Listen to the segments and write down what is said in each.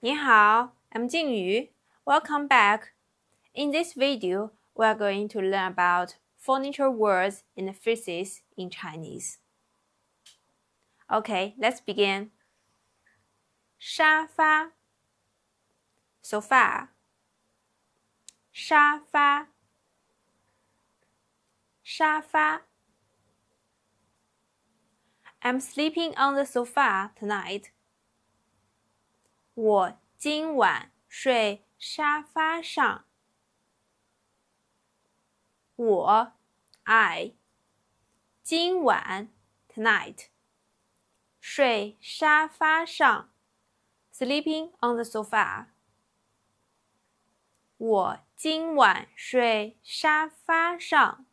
你好, I'm Jingyu. Welcome back. In this video, we are going to learn about furniture words and phrases in Chinese. Okay, let's begin. 沙发 sofa 沙发沙发 I'm sleeping on the sofa tonight. 我今晚睡沙发上。我 I 今晚 tonight 睡沙发上 sleeping on the sofa 我今晚睡沙发上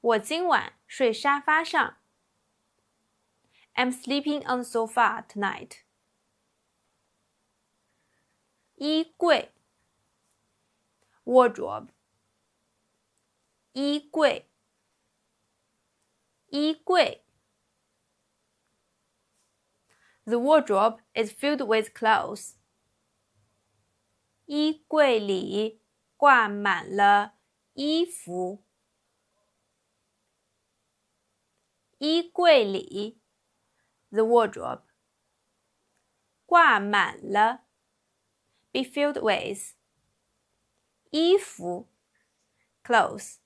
我今晚睡沙发上 I'm sleeping on the sofa tonight 衣柜 wardrobe 衣柜衣柜 The wardrobe is filled with clothes. 衣柜里挂满了衣服。衣柜里 The wardrobe 挂满了 Be filled with 衣服 Clothes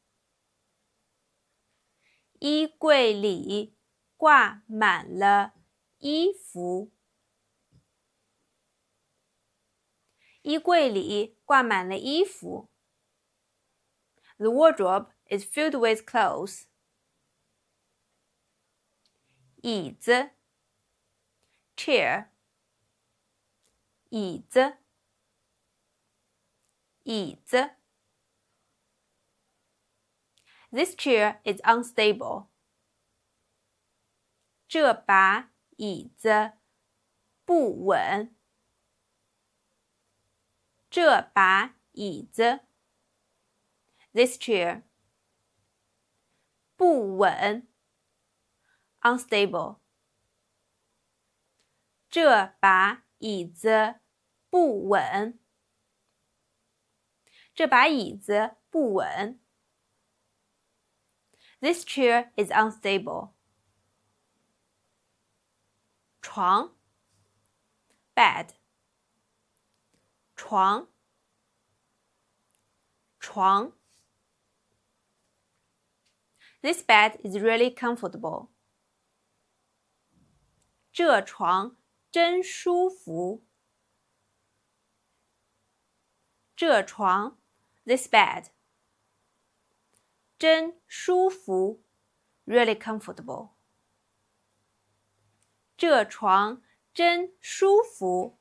衣柜里挂满了衣服。衣柜里挂满了衣服。The wardrobe is filled with clothes. 椅子 chair 椅子椅子 This chair is unstable. 这把椅子不稳。这把椅子 This chair 不稳 Unstable 这把椅子不稳这把椅子不稳 This chair is unstable 床 bed 床床 This bed is really comfortable. 这床真舒服。这床 This bed 真舒服 Really comfortable. 这床真舒服。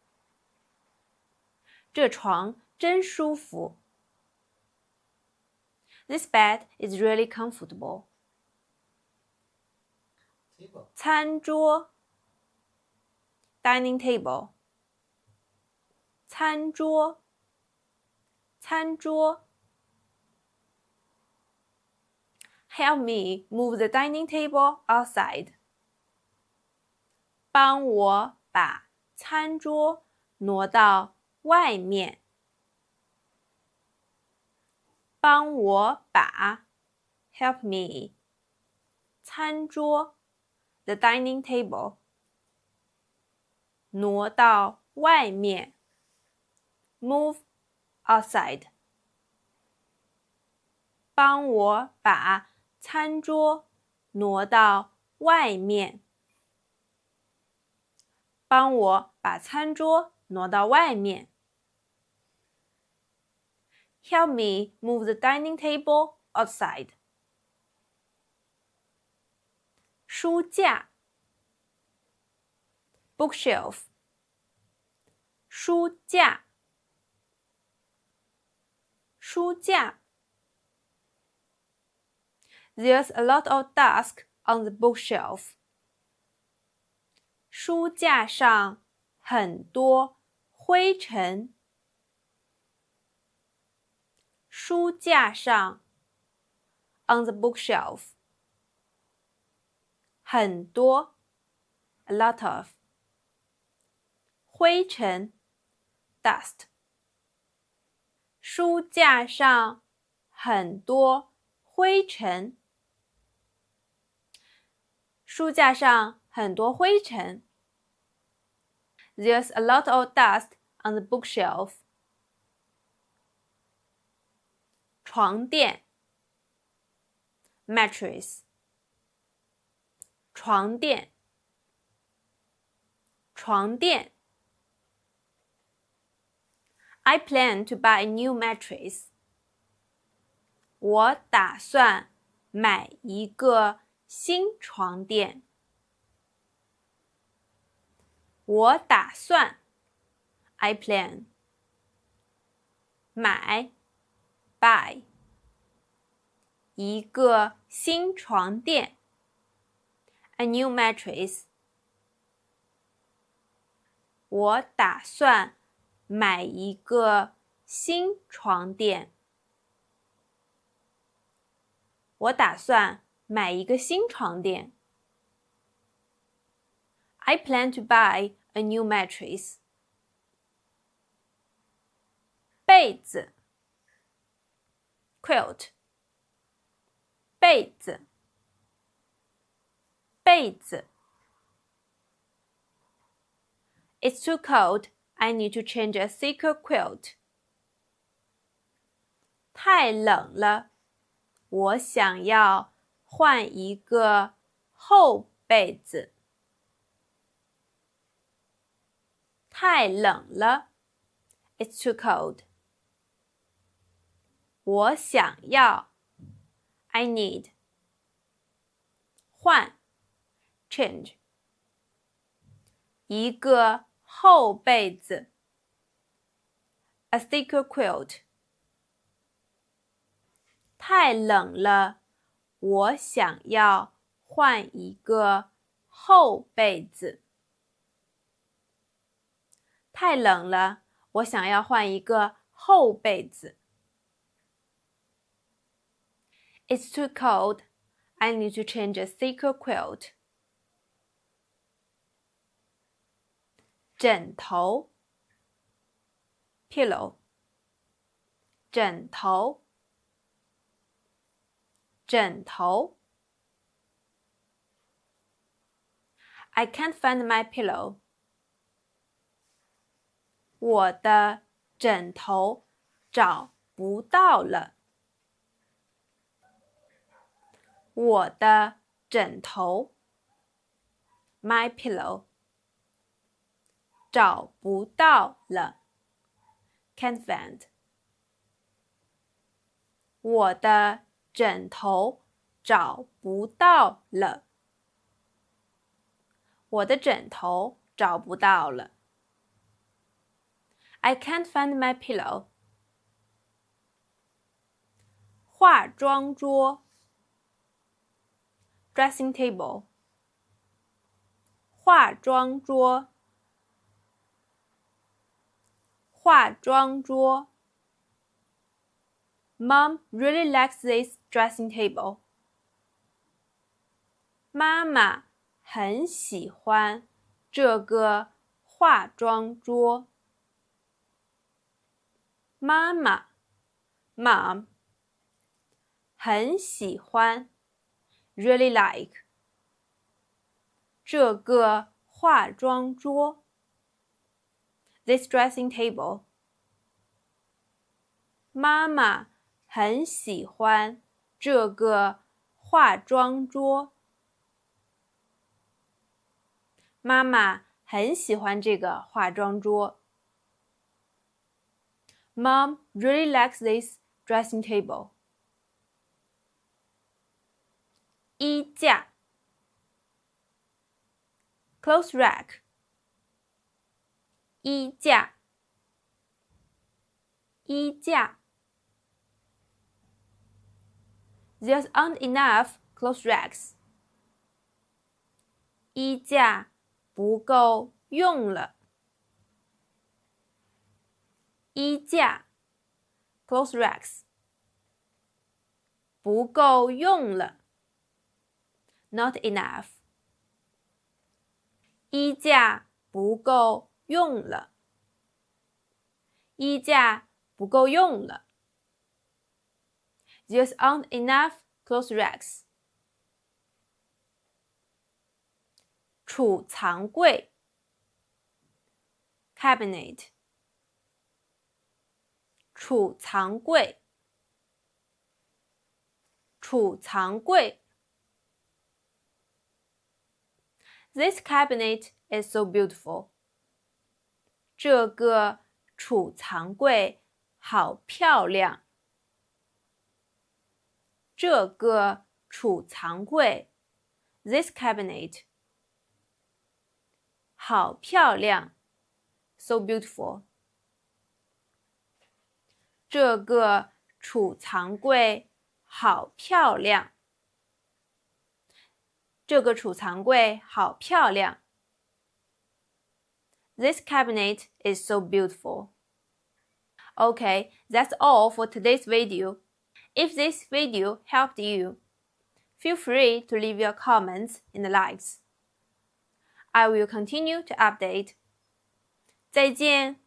这床真舒服。This bed is really comfortable. 餐桌 dining table 餐桌餐桌 Help me move the dining table outside. 帮我把餐桌挪到外面。帮我把 Help me 餐桌 The dining table 挪到外面 Move outside 帮我把餐桌挪到外面帮我把餐桌挪到外面 Help me move the dining table outside. 书架 bookshelf 书架书架 There's a lot of dust on the bookshelf. 书架上很多灰尘。书架上 on the bookshelf 很多 a lot of 灰尘 dust。书架上很多灰尘。书架上很多灰尘。There's a lot of dust on the bookshelf. 床垫 mattress. 床垫床垫 I plan to buy a new mattress. 我打算买一个新床垫。我打算 I plan 买 buy 一个新床垫 A new mattress. 我打算买一个新床垫。我打算买一个新床垫。I plan to buy a new mattress. 被子 quilt. 被子被子 It's too cold. I need to change a thicker quilt. 太冷了，我想要换一个厚被子。太冷了 It's too cold. 我想要 I need 换 change 一个厚被子 A thicker quilt. 太冷了，我想要换一个厚被子。太冷了，我想要换一个厚被子。It's too cold. I need to change a thicker quilt. 枕头 pillow. 枕头枕头 I can't find my pillow. 我的枕头找不到了。我的枕头 my pillow 找不到了 can't find 我的枕头找不到了。我的枕头找不到了。I can't find my pillow. 化妆桌 dressing table. 化妆桌化妆桌 Mom really likes this dressing table. 妈妈很喜欢这个化妆桌。妈妈 Mom 很喜欢 really like 这个化妆桌 This dressing table. 妈妈很喜欢这个化妆桌。妈妈很喜欢这个化妆桌。Mom really likes this dressing table. 衣架 clothes rack. 衣架衣架 There aren't enough clothes racks. 衣架不够用了。衣架 clothes racks 不够用了。Not enough. 衣架不够用了，衣架不够用了。There aren't enough clothes racks. 储藏柜 cabinet 储藏柜储藏柜 This cabinet is so beautiful. 这个储藏柜好漂亮。这个储藏柜 This cabinet 好漂亮 So beautiful. 这个储藏柜好漂亮。这个储藏柜好漂亮。This cabinet is so beautiful. Okay, that's all for today's video. If this video helped you, feel free to leave your comments in the likes. I will continue to update. 再见。